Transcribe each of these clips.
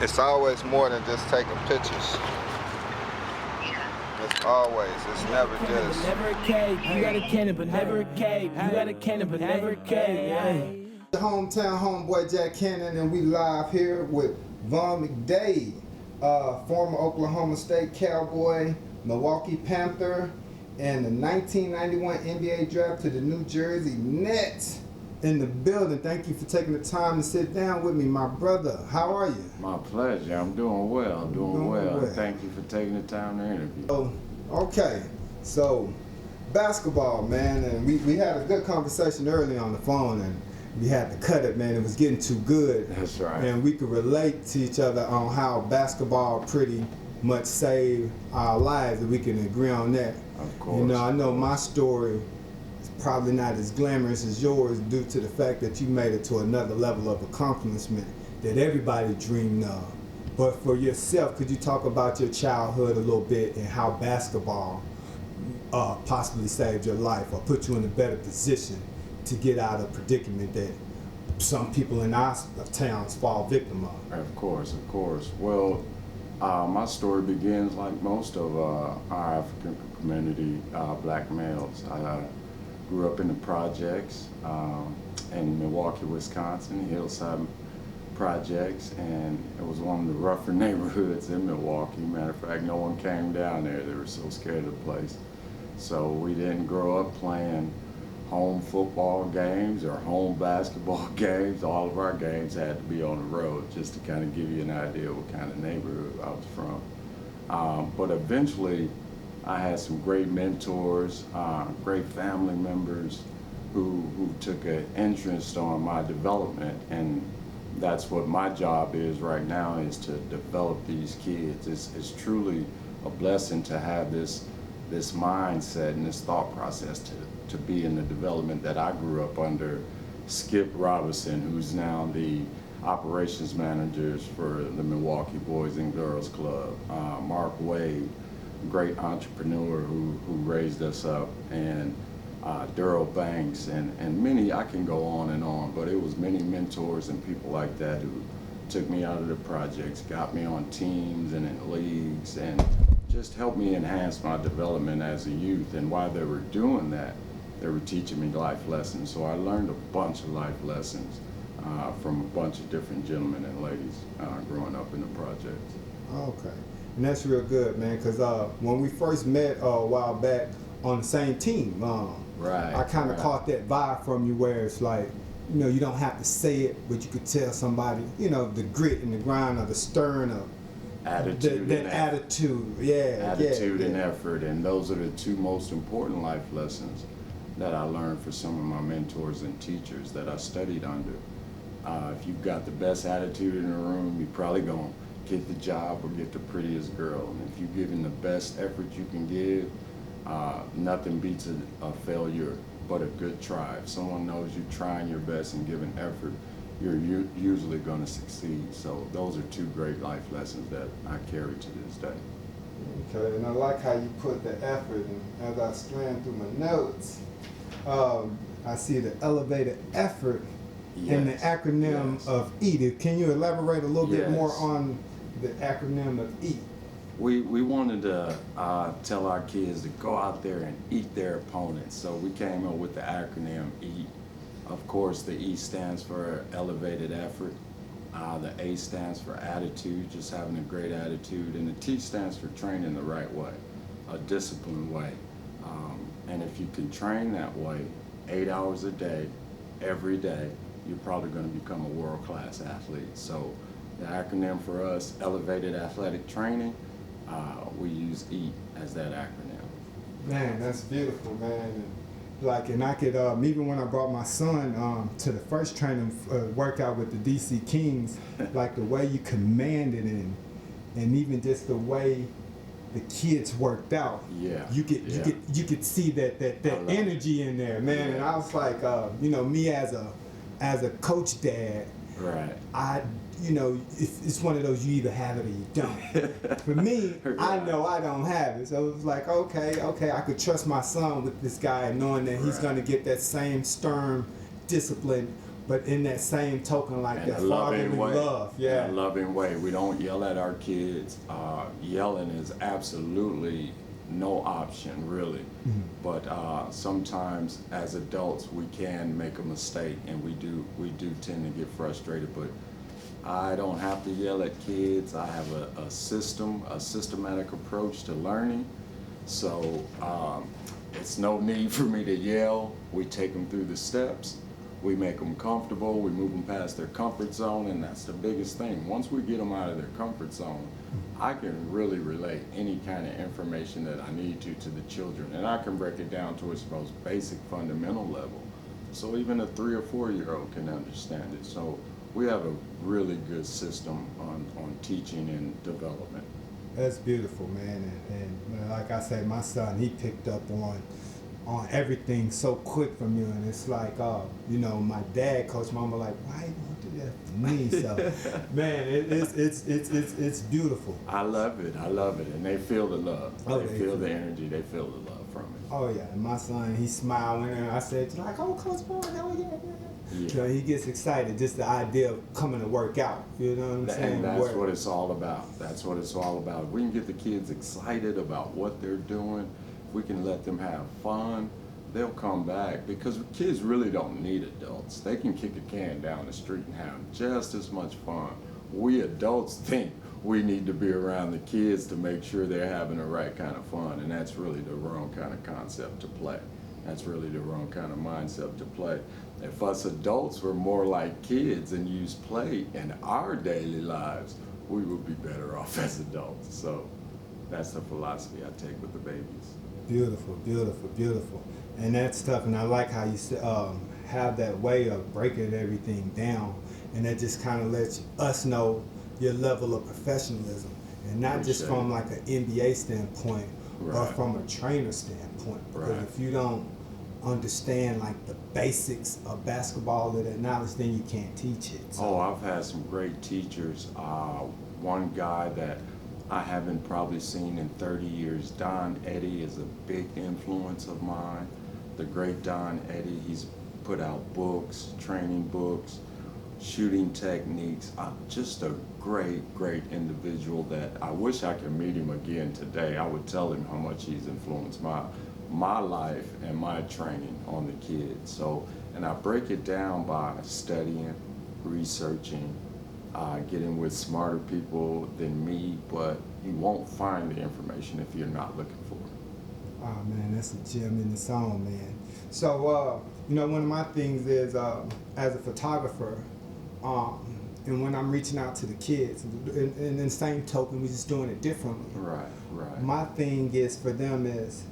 It's always more than just taking pictures. It's always. It's never just. Never a cave. You got a cannon, but never a cave. You got a cannon, but never a cave. The hometown homeboy Jack Cannon, and we live here with Mcdade, former Oklahoma State Cowboy, Milwaukee Panther, and the 1991 NBA draft to the New Jersey Nets in the building. Thank you for taking the time to sit down with me, my brother. How are you? My pleasure. I'm doing well. I'm doing well. Thank you for taking the time to interview. Oh, okay. So, basketball, man, and we had a good conversation early on the phone, and we had to cut it, man. It was getting too good. That's right. And we could relate to each other on how basketball pretty much saved our lives, and we can agree on that. Of course. You know, I know my story is probably not as glamorous as yours due to the fact that you made it to another level of accomplishment that everybody dreamed of. But for yourself, could you talk about your childhood a little bit and how basketball possibly saved your life or put you in a better position to get out of predicament that some people in our towns fall victim of? Of course, of course. Well, my story begins like most of our African community, black males. I grew up in the projects in Milwaukee, Wisconsin, Hillside Projects, and it was one of the rougher neighborhoods in Milwaukee. Matter of fact, no one came down there. They were so scared of the place. So we didn't grow up playing home football games or home basketball games. All of our games had to be on the road, just to kind of give you an idea of what kind of neighborhood I was from. But eventually I had some great mentors, great family members who took an interest on my development, and that's what my job is right now, is to develop these kids. It's truly a blessing to have this mindset and this thought process to be in the development that I grew up under. Skip Robinson, who's now the operations managers for the Milwaukee Boys and Girls Club. Mark Wade, great entrepreneur who raised us up, and Daryl Banks, and many. I can go on, but it was many mentors and people like that who took me out of the projects, got me on teams and in leagues, and just helped me enhance my development as a youth. And while they were doing that, they were teaching me life lessons. So I learned a bunch of life lessons from a bunch of different gentlemen and ladies growing up in the projects. Okay, and that's real good, man, because when we first met a while back on the same team, right, I kind of caught that vibe from you where it's like, you know, you don't have to say it, but you could tell somebody, you know, the grit and the grind or the stern of attitude, attitude and effort, and those are the two most important life lessons that I learned from some of my mentors and teachers that I studied under. If you've got the best attitude in the room, you're probably gonna get the job or get the prettiest girl. And if you're giving the best effort you can give, nothing beats a failure but a good try. If someone knows you're trying your best and giving effort, you're usually going to succeed. So those are two great life lessons that I carry to this day. Okay, and I like how you put the effort, and as I scan through my notes, I see the elevated effort in the acronym of EAT. Can you elaborate a little bit more on the acronym of EAT? We wanted to tell our kids to go out there and eat their opponents. So we came up with the acronym EAT. Of course, the E stands for elevated effort. The A stands for attitude, just having a great attitude. And the T stands for training the right way, a disciplined way. And if you can train that way 8 hours a day, every day, you're probably going to become a world-class athlete. So the acronym for us, elevated athletic training, we use EAT as that acronym. Man, that's beautiful, man. And I could, even when I brought my son to the first training workout with the DC Kings, like the way you commanded and even just the way the kids worked out. Yeah. You could see that energy in there, man. Yeah. And I was like, you know, me as a coach dad, right. You know, it's one of those, you either have it or you don't. For me, I know I don't have it. So it was like, okay, I could trust my son with this guy, knowing that he's going to get that same stern, disciplined but in that same token, like In that a loving fatherly way. love. Yeah. In a loving way. We don't yell at our kids. Yelling is absolutely no option, really. But sometimes as adults we can make a mistake, and we do tend to get frustrated. But I don't have to yell at kids. I have a systematic approach to learning. So it's no need for me to yell. We take them through the steps. We make them comfortable. We move them past their comfort zone, and that's the biggest thing. Once we get them out of their comfort zone, I can really relate any kind of information that I need to the children, and I can break it down to its most basic fundamental level. So even a 3 or 4-year-old can understand it. So we have a really good system on teaching and development. That's beautiful, man. And like I say, my son, he picked up on everything so quick from you, and it's like, you know, my dad, Coach Mama, like, why you don't do that for me? So, man, it's beautiful. I love it, and they feel the love. Oh, They feel the energy. They feel the love from it. Oh yeah, and my son, he smiling, and I said, like, oh, Coach Mama, oh yeah. You know, he gets excited just the idea of coming to work out. You know what I'm saying? And that's what it's all about. That's what it's all about. If we can get the kids excited about what they're doing, we can let them have fun, they'll come back, because kids really don't need adults. They can kick a can down the street and have just as much fun. We adults think we need to be around the kids to make sure they're having the right kind of fun, and that's really the wrong kind of concept to play. That's really the wrong kind of mindset to play. If us adults were more like kids and used play in our daily lives, we would be better off as adults. So that's the philosophy I take with the babies. Beautiful, beautiful, beautiful. And that's tough. And I like how you have that way of breaking everything down. And that just kind of lets us know your level of professionalism. And not just from like an NBA standpoint, but from a trainer standpoint. Because if you don't understand like the basics of basketball or that knowledge, then you can't teach it. So. Oh, I've had some great teachers. One guy that I haven't probably seen in 30 years, Don Eddy, is a big influence of mine. The great Don Eddy, he's put out books, training books, shooting techniques. Just a great, great individual that I wish I could meet him again today. I would tell him how much he's influenced my life and my training on the kids. So, and I break it down by studying, researching, getting with smarter people than me, but you won't find the information if you're not looking for it. Oh man, that's a gem in the song, man. So, you know, one of my things is, as a photographer, and when I'm reaching out to the kids, in the same token, we're just doing it differently. Right, right. My thing is for them is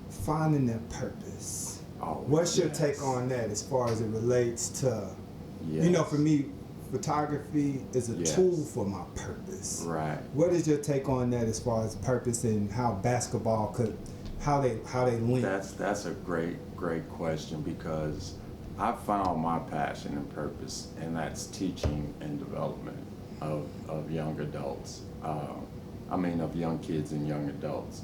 finding their purpose. Oh, What's your yes. take on that as far as it relates to, you know, for me, photography is a tool for my purpose. Right. What is your take on that as far as purpose and how basketball could, how they link? That's a great question, because I found my passion and purpose, and that's teaching and development of young adults. Of young kids and young adults.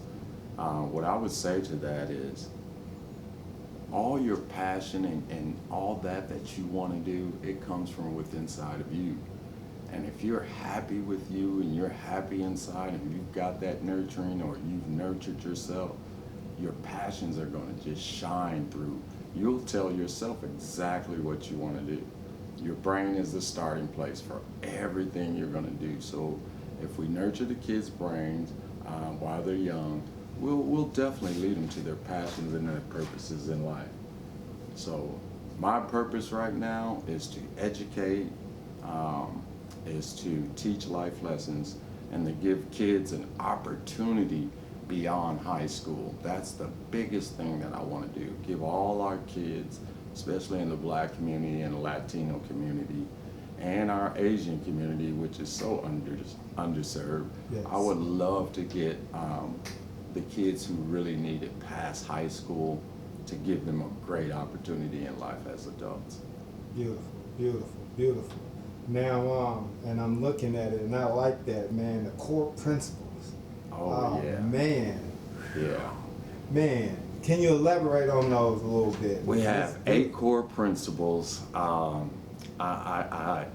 What I would say to that is, all your passion and all that you want to do, it comes from within inside of you. And if you're happy with you and you're happy inside and you've got that nurturing, or you've nurtured yourself, your passions are going to just shine through. You'll tell yourself exactly what you want to do. Your brain is the starting place for everything you're going to do. So if we nurture the kids' brains while they're young, we'll definitely lead them to their passions and their purposes in life. So my purpose right now is to educate, is to teach life lessons, and to give kids an opportunity beyond high school. That's the biggest thing that I want to do. Give all our kids, especially in the Black community and the Latino community, and our Asian community, which is so underserved. Yes. I would love to get the kids who really need it past high school, to give them a great opportunity in life as adults. Beautiful, beautiful, beautiful. Now, and I'm looking at it, and I like that, man, the core principles. Oh yeah. Man. Yeah. Man, Can you elaborate on those a little bit? We have 8 core principles. I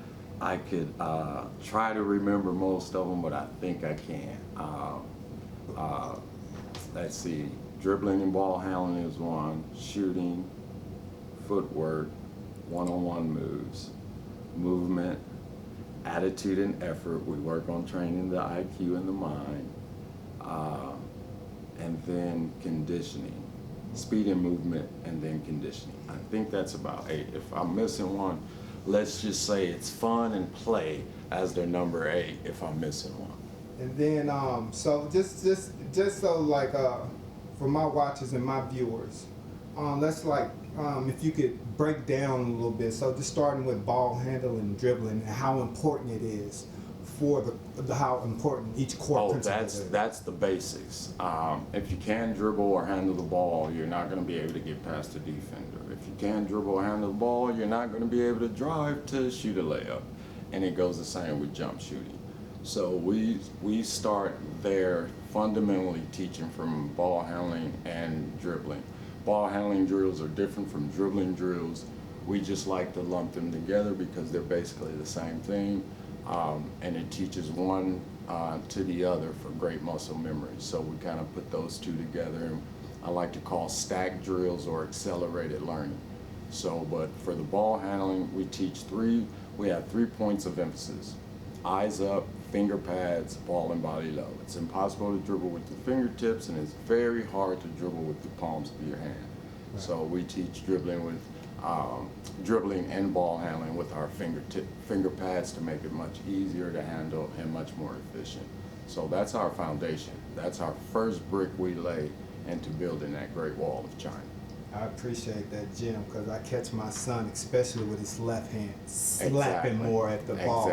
could try to remember most of them, but I think I can. Let's see, dribbling and ball handling is one, shooting, footwork, one-on-one moves, movement, attitude and effort. We work on training the IQ and the mind, and then conditioning, speed and movement, and then conditioning. I think that's about 8. If I'm missing one, let's just say it's fun and play as their number 8 if I'm missing one. And then, so just so like, for my watchers and my viewers, let's like, if you could break down a little bit. So just starting with ball handling and dribbling and how important it is for how important each core principle is. That's the basics. If you can dribble or handle the ball, you're not going to be able to get past the defender. If you can dribble or handle the ball, you're not going to be able to drive to shoot a layup. And it goes the same with jump shooting. So we start there fundamentally teaching from ball handling and dribbling. Ball handling drills are different from dribbling drills. We just like to lump them together because they're basically the same thing. And it teaches one to the other for great muscle memory. So we kind of put those two together, and I like to call stack drills or accelerated learning. So, but for the ball handling, we have 3 points of emphasis: eyes up, finger pads, ball and body low. It's impossible to dribble with the fingertips, and it's very hard to dribble with the palms of your hand. Right. So we teach dribbling with dribbling and ball handling with our finger pads to make it much easier to handle and much more efficient. So that's our foundation. That's our first brick we lay into building that Great Wall of China. I appreciate that, Jim, because I catch my son, especially with his left hand, slapping more at the ball.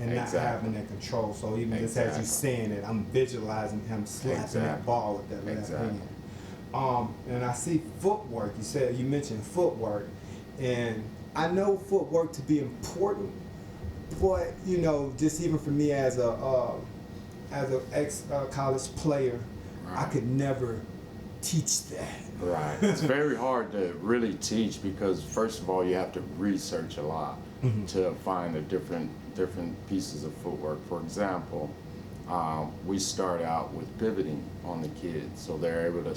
And not having that control. So even just as you're saying it, I'm visualizing him slapping that ball with that left hand. And I see footwork. You mentioned footwork, and I know footwork to be important, but you know, just even for me as a ex-college player, right, I could never teach that. Right. It's very hard to really teach because first of all, you have to research a lot to find the different pieces of footwork. For example, we start out with pivoting on the kids, so they're able to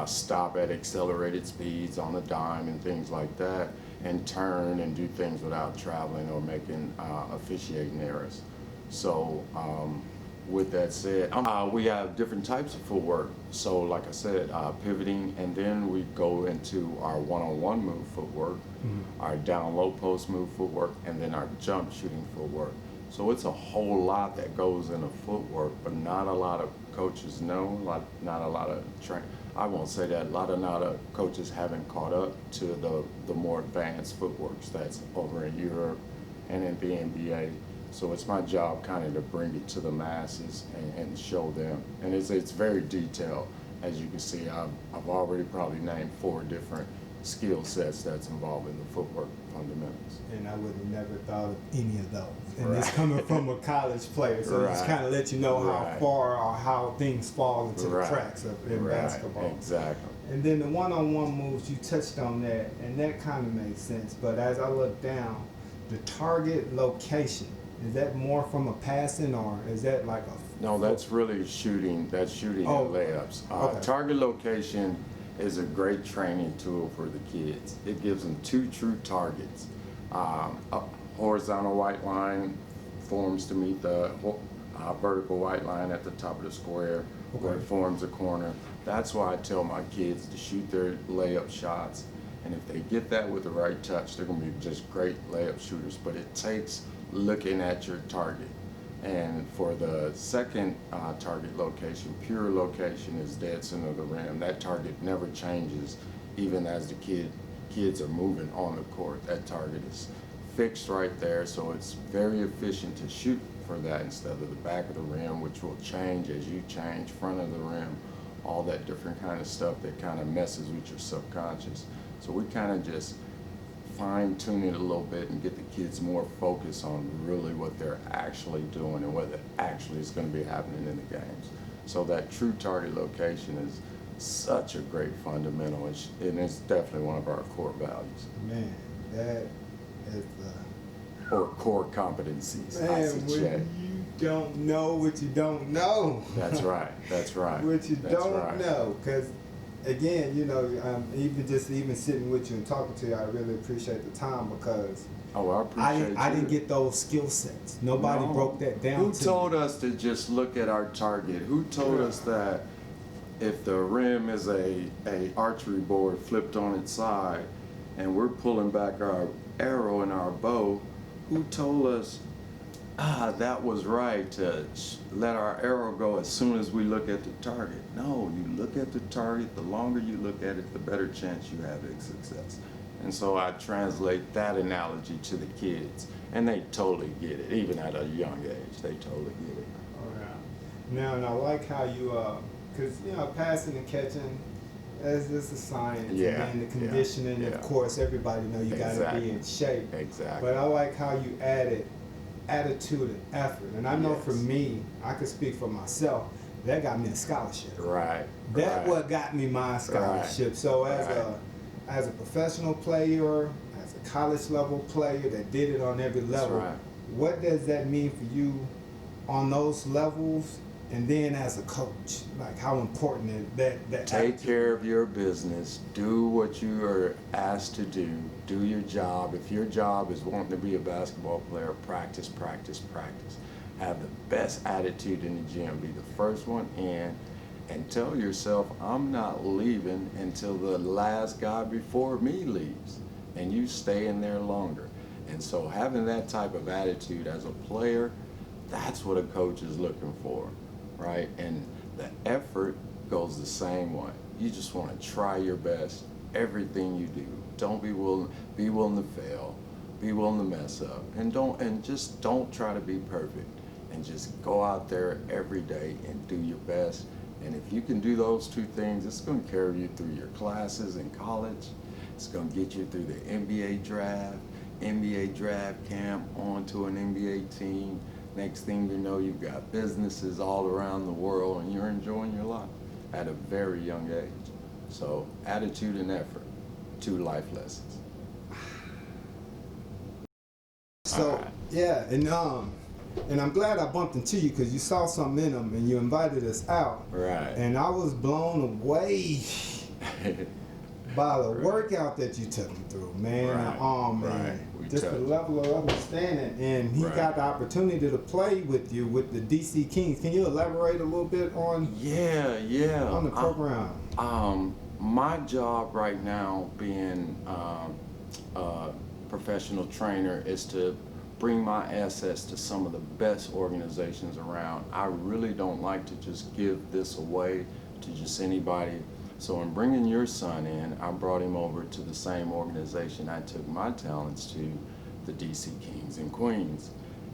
stop at accelerated speeds on a dime and things like that, and turn and do things without traveling or making officiating errors. So with that said, we have different types of footwork. So like I said, pivoting, and then we go into our one-on-one move footwork, our down low post move footwork, and then our jump shooting footwork. So it's a whole lot that goes into footwork, but not a lot of coaches know, not a lot of I won't say that, a lot of coaches haven't caught up to the more advanced footworks that's over in Europe and in the NBA. So it's my job kind of to bring it to the masses and show them. And it's very detailed. As you can see, I've already probably named 4 different skill sets that's involved in the footwork fundamentals. And I would have never thought of any of those. And it's coming from a college player, so it's kind of let you know how far or how things fall into the cracks in basketball. Exactly. And then the one-on-one moves, you touched on that, and that kind of makes sense. But as I look down, the target location, is that more from a passing, or is that like a... No, that's really shooting. That's shooting and layups. Target location is a great training tool for the kids. It gives them 2 true targets. A horizontal white line forms to meet the vertical white line at the top of the square, where it forms a corner. That's why I tell my kids to shoot their layup shots, and if they get that with the right touch, they're going to be just great layup shooters. But it takes looking at your target. And for the second target location, pure location, is dead center of the rim. That target never changes, even as the kids are moving on the court. That target is fixed right there, so it's very efficient to shoot for that instead of the back of the rim, which will change as you change, front of the rim, all that different kind of stuff that kind of messes with your subconscious. So we kind of just fine-tune it a little bit and get the kids more focused on really what they're actually doing and what actually is going to be happening in the games. So that true target location is such a great fundamental, and it's definitely one of our core values. Man, that is Or core competencies, I man, should when say. you don't know what you don't know. That's right, that's right. What you that's don't right. know, because again, you know, even sitting with you and talking to you, I really appreciate the time because Oh, I appreciate I didn't you. get those skill sets. Nobody No. broke that down. Who to told me. us to just look at our target? Who told Yeah. us that if the rim is a archery board flipped on its side and we're pulling back our arrow and our bow, who told us that was right to let our arrow go as soon as we look at the target? No, you look at the target, the longer you look at it, the better chance you have of success. And so I translate that analogy to the kids, and they totally get it, even at a young age, they totally get it. Oh, yeah. Now, and I like how you, because, you know, passing and catching, that's just a science. Yeah, And then the conditioning, yeah. of course, everybody know you got to Exactly. be in shape. Exactly. But I like how you added attitude and effort. And I know Yes. for me, I could speak for myself, that got me a scholarship. Right. That right. what got me my scholarship. So as a professional player, as a college level player that did it on every level, right. what does that mean for you on those levels? And then as a coach, like how important is that Take attitude? care of your business. Do what you are asked to do. Do your job. If your job is wanting to be a basketball player, practice, practice, practice. Have the best attitude in the gym. Be the first one in, and tell yourself, I'm not leaving until the last guy before me leaves. And you stay in there longer. And so having that type of attitude as a player, that's what a coach is looking for, right? And the effort goes the same way. You just want to try your best, everything you do. Don't be willing to fail, be willing to mess up, and just don't try to be perfect. And just go out there every day and do your best. And if you can do those two things, it's going to carry you through your classes in college. It's going to get you through the NBA draft camp, onto an NBA team. Next thing you know, you've got businesses all around the world and you're enjoying your life at a very young age. So attitude and effort, 2 life lessons. So Alright. yeah, and I'm glad I bumped into you because you saw something in them and you invited us out. Right. And I was blown away by the workout that you took him through, man. Right, Man, right. We just the touched. level of understanding. And he Right. got the opportunity to play with you with the DC Kings. Can you elaborate a little bit on Yeah. on the program? My job right now, being a professional trainer, is to bring my assets to some of the best organizations around. I really don't like to just give this away to just anybody. So in bringing your son in, I brought him over to the same organization I took my talents to, the DC Kings and Queens.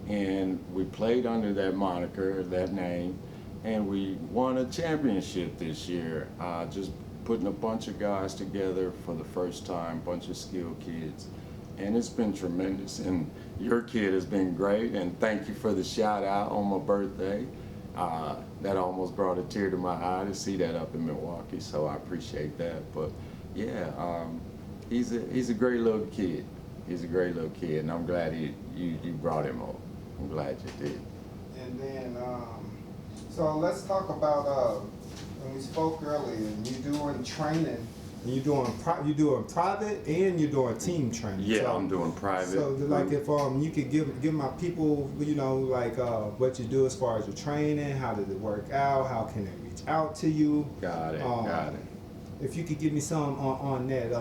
And we played under that moniker, that name, and we won a championship this year. Just putting a bunch of guys together for the first time, bunch of skilled kids. And it's been tremendous. And your kid has been great. And thank you for the shout out on my birthday. That almost brought a tear to my eye to see that up in Milwaukee. So I appreciate that. But yeah, he's a great little kid. He's a great little kid, and I'm glad you brought him over. I'm glad you did. And then, so let's talk about when we spoke earlier. You doing training, and you doing private, and you're doing team training. Yeah, so, I'm doing private. So, like, if you could give my people, you know, like what you do as far as your training, how does it work out, how can they reach out to you? Got it. If you could give me some on that,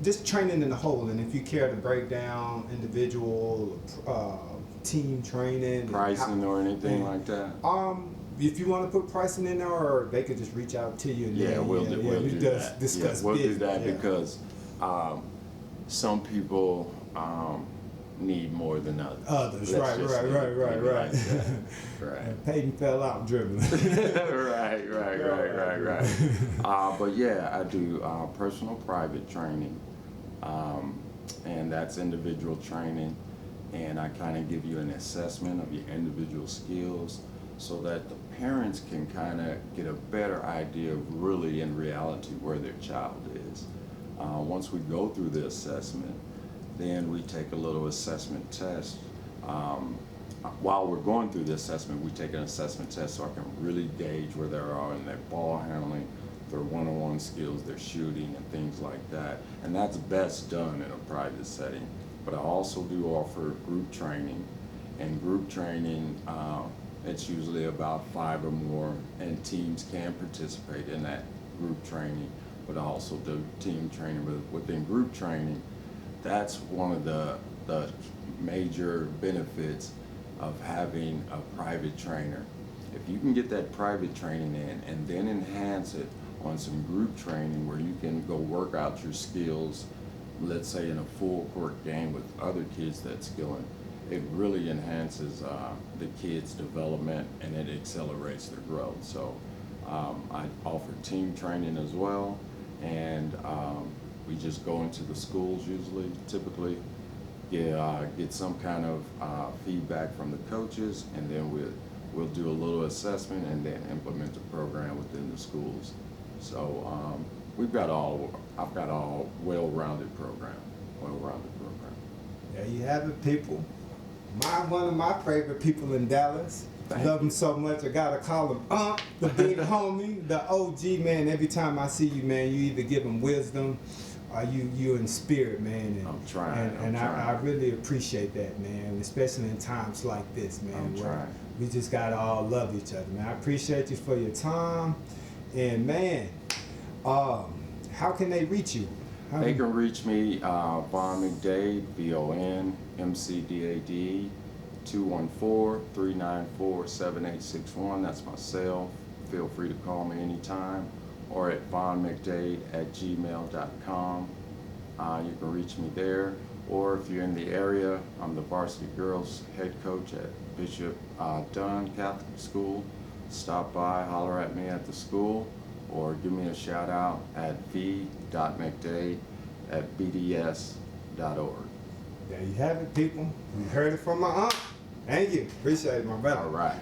just training in the whole, and if you care to break down individual team training, Pricing or anything like that? If you want to put pricing in there, or they could just reach out to you. And Yeah, we'll do that. Discuss we'll do business, that yeah. because some people need more than others. Others, Let's right. just leave it like that. Right. Peyton fell out dribbling. right. But yeah, I do personal private training, and that's individual training, and I kind of give you an assessment of your individual skills. so that the parents can kind of get a better idea of really in reality where their child is. Once we go through the assessment, then we take a little assessment test. While we're going through the assessment, we take an assessment test so I can really gauge where they are in their ball handling, their one-on-one skills, their shooting, and things like that. And that's best done in a private setting. But I also do offer group training. And group training, it's usually about 5 or more, and teams can participate in that group training, but I also do team training. But within group training, that's one of the major benefits of having a private trainer. If you can get that private training in and then enhance it on some group training where you can go work out your skills, let's say in a full court game with other kids that's skilling, it really enhances the kids' development and it accelerates their growth. So I offer team training as well, and we just go into the schools typically, get some kind of feedback from the coaches, and then we'll do a little assessment and then implement the program within the schools. So I've got all well-rounded program. There you have it, people. One of my favorite people in Dallas. Love him so much, I gotta call him the big homie, the OG, man. Every time I see you, man, you either give him wisdom or you in spirit, man. And, I'm trying. I really appreciate that, man, especially in times like this, man. I'm trying. We just gotta all love each other, man. I appreciate you for your time. And man, how can they reach you? They can reach me, Von Mcdade, VON MCDAD, 214-394-7861. That's my cell. Feel free to call me anytime, or at vonmcdade@gmail.com. You can reach me there, or if you're in the area, I'm the varsity girls head coach at Bishop Dunn Catholic School. Stop by, holler at me at the school, or give me a shout out at v.mcdade@bds.org. There you have it, people. You heard it from my aunt. Thank you. Appreciate it, my brother. All right.